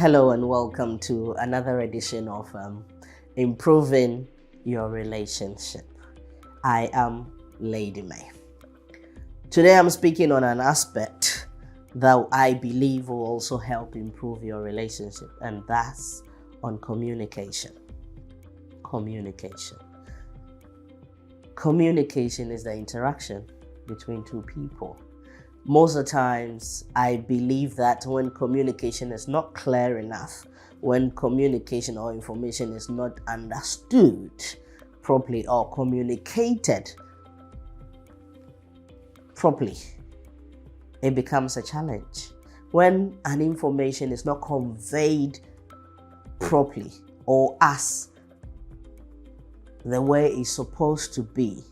Hello and welcome to another edition of Improving Your Relationship. I am Lady May. Today I'm speaking on an aspect that I believe will also help improve your relationship, and that's on communication. Communication is the interaction between two people. Most of the times, I believe that when communication is not clear enough, when communication or information is not understood properly or communicated properly, it becomes a challenge. When an information is not conveyed properly or as the way it's supposed to be,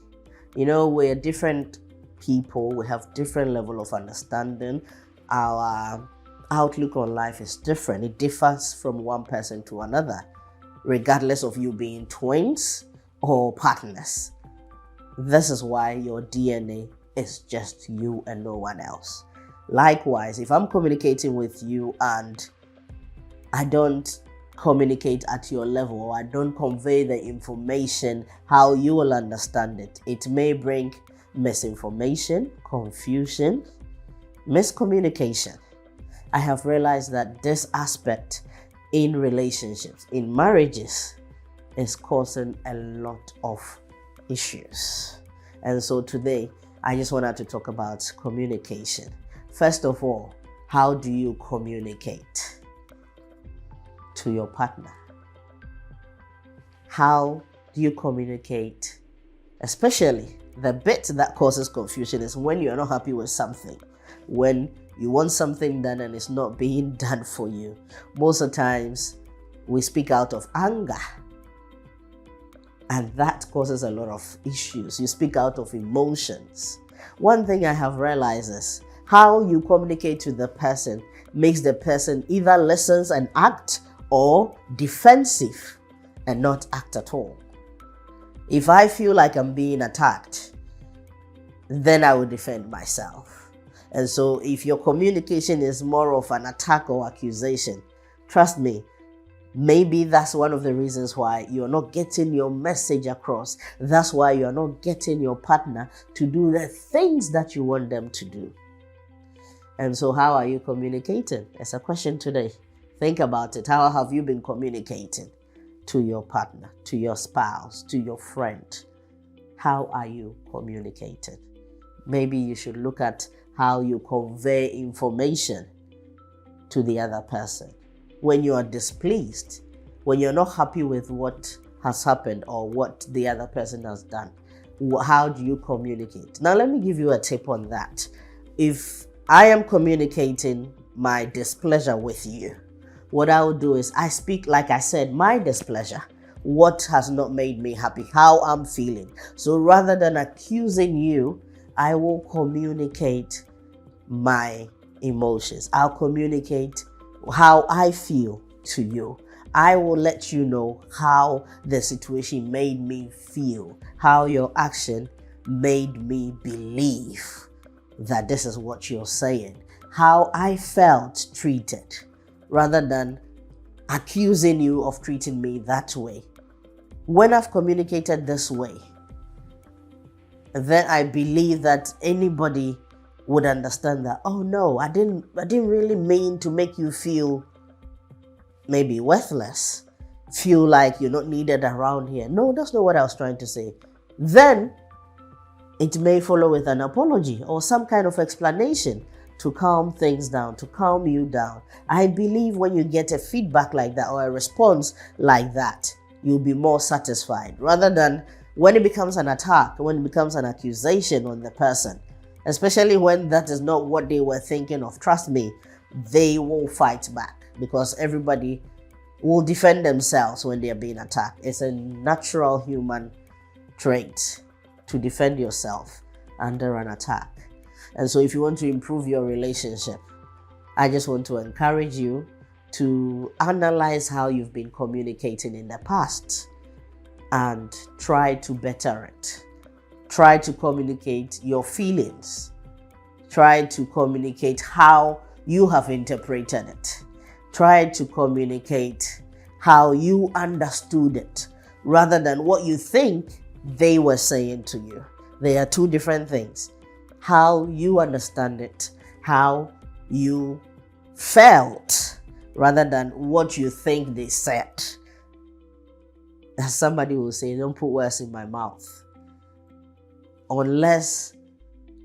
we're different people, we have different level of understanding. Our outlook on life is different. It differs from one person to another, regardless of you being twins or partners. This is why your DNA is just you and no one else. Likewise, if I'm communicating with you and I don't communicate at your level, or I don't convey the information how you will understand it, it may bring misinformation, confusion, miscommunication. I have realized that this aspect in relationships, in marriages, is causing a lot of issues. And so today, I just wanted to talk about communication. First of all, how do you communicate to your partner? How do you communicate? Especially the bit that causes confusion is when you're not happy with something, when you want something done and it's not being done for you. Most of the times we speak out of anger, and that causes a lot of issues. You speak out of emotions. One thing I have realized is how you communicate to the person makes the person either listens and act or defensive and not act at all. If I feel like I'm being attacked, then I will defend myself. And so if your communication is more of an attack or accusation, trust me, maybe that's one of the reasons why you're not getting your message across. That's why you're not getting your partner to do the things that you want them to do. And so how are you communicating? It's a question today. Think about it. How have you been communicating to your partner, to your spouse, to your friend? How are you communicating? Maybe you should look at how you convey information to the other person. When you are displeased, when you're not happy with what has happened or what the other person has done, how do you communicate? Now, let me give you a tip on that. If I am communicating my displeasure with you, what I will do is I speak, like I said, my displeasure, what has not made me happy, how I'm feeling. So rather than accusing you, I will communicate my emotions. I'll communicate how I feel to you. I will let you know how the situation made me feel, how your action made me believe that this is what you're saying, how I felt treated, rather than accusing you of treating me that way. When I've communicated this way, then I believe that anybody would understand that, oh no, I didn't really mean to make you feel maybe worthless, feel like you're not needed around here. No, that's not what I was trying to say. Then it may follow with an apology or some kind of explanation to calm things down, to calm you down. I believe when you get a feedback like that or a response like that, you'll be more satisfied rather than when it becomes an attack, when it becomes an accusation on the person, especially when that is not what they were thinking of. Trust me, they will fight back because everybody will defend themselves when they are being attacked. It's a natural human trait to defend yourself under an attack. And so if you want to improve your relationship, I just want to encourage you to analyze how you've been communicating in the past and try to better it. Try to communicate your feelings. Try to communicate how you have interpreted it. Try to communicate how you understood it rather than what you think they were saying to you. They are two different things. How you understand it, how you felt, rather than what you think they said. As somebody will say, don't put words in my mouth. Unless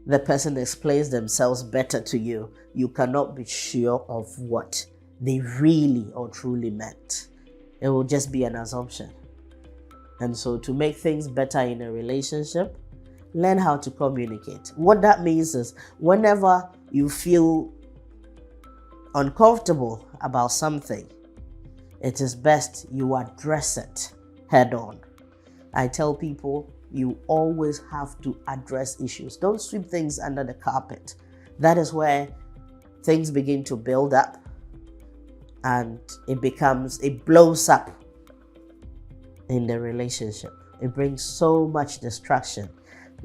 the person explains themselves better to you, you cannot be sure of what they really or truly meant. It will just be an assumption. And so to make things better in a relationship, learn how to communicate. What that means is whenever you feel uncomfortable about something, it is best you address it head on. I tell people you always have to address issues. Don't sweep things under the carpet. That is where things begin to build up and it blows up in the relationship. It brings so much distraction.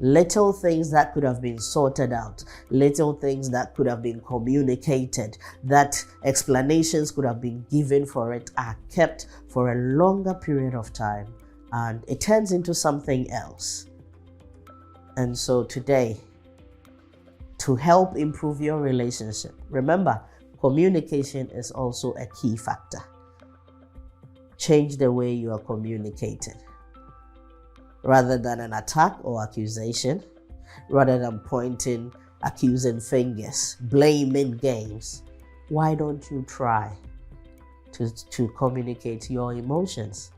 Little things that could have been sorted out, little things that could have been communicated, that explanations could have been given for it, are kept for a longer period of time, and it turns into something else. And so today, to help improve your relationship, remember, communication is also a key factor. Change the way you are communicating. Rather than an attack or accusation, rather than pointing, accusing fingers, blaming games, why don't you try to communicate your emotions,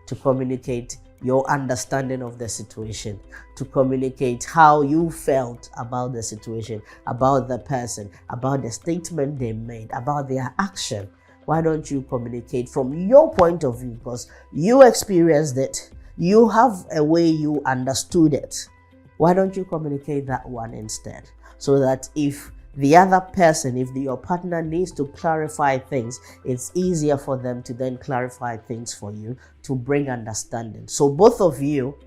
to communicate your understanding of the situation, to communicate how you felt about the situation, about the person, about the statement they made, about their action. Why don't you communicate from your point of view? Because you experienced it. You have a way you understood it. Why don't you communicate that one instead? So that if the other person, if your partner needs to clarify things, it's easier for them to then clarify things for you to bring understanding. So both of you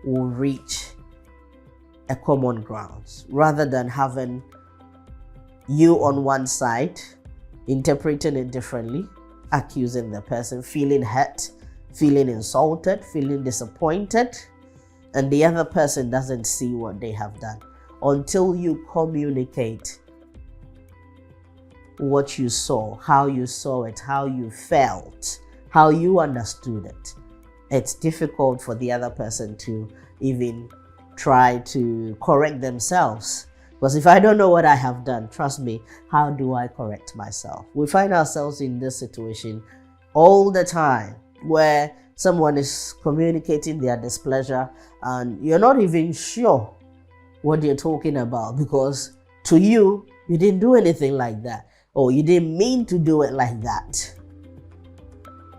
will reach a common ground rather than having you on one side interpreting it differently, accusing the person, feeling hurt, feeling insulted, feeling disappointed, and the other person doesn't see what they have done. Until you communicate what you saw it, how you felt, how you understood it, it's difficult for the other person to even try to correct themselves. Because if I don't know what I have done, trust me, how do I correct myself? We find ourselves in this situation all the time, where someone is communicating their displeasure and you're not even sure what they're talking about, because to you, you didn't do anything like that, or you didn't mean to do it like that.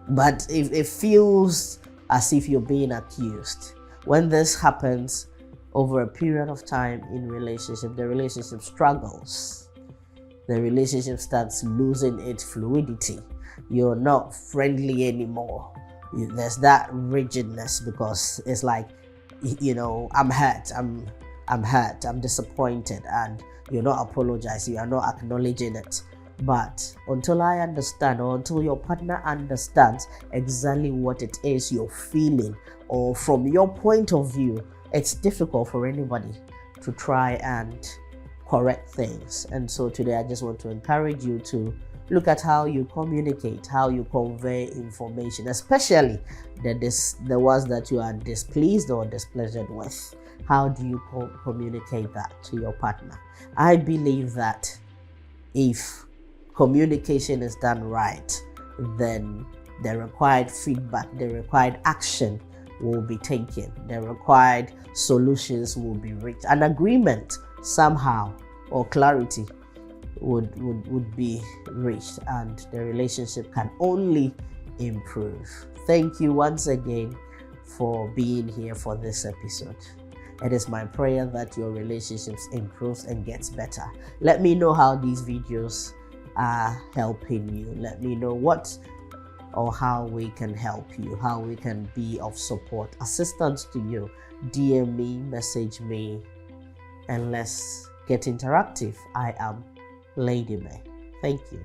But if it feels as if you're being accused. When this happens over a period of time in relationship, the relationship struggles. The relationship starts losing its fluidity. You're not friendly anymore. There's that rigidness, because it's like, I'm hurt, I'm hurt, I'm disappointed, and you're not apologizing, you are not acknowledging it. But until I understand, or until your partner understands exactly what it is you're feeling, or from your point of view, it's difficult for anybody to try and correct things. And so today I just want to encourage you to look at how you communicate, how you convey information, especially the ones that you are displeased or displeasured with. How do you communicate that to your partner? I believe that if communication is done right, then the required feedback, the required action will be taken, the required solutions will be reached, an agreement somehow or clarity would be reached, and the relationship can only improve. Thank you once again for being here for this episode. It is my prayer that your relationships improves and gets better. Let me know how these videos are helping you. Let me know what or how we can help you, how we can be of support, assistance to you. DM me, message me, and let's get interactive. I am Lady May. Thank you.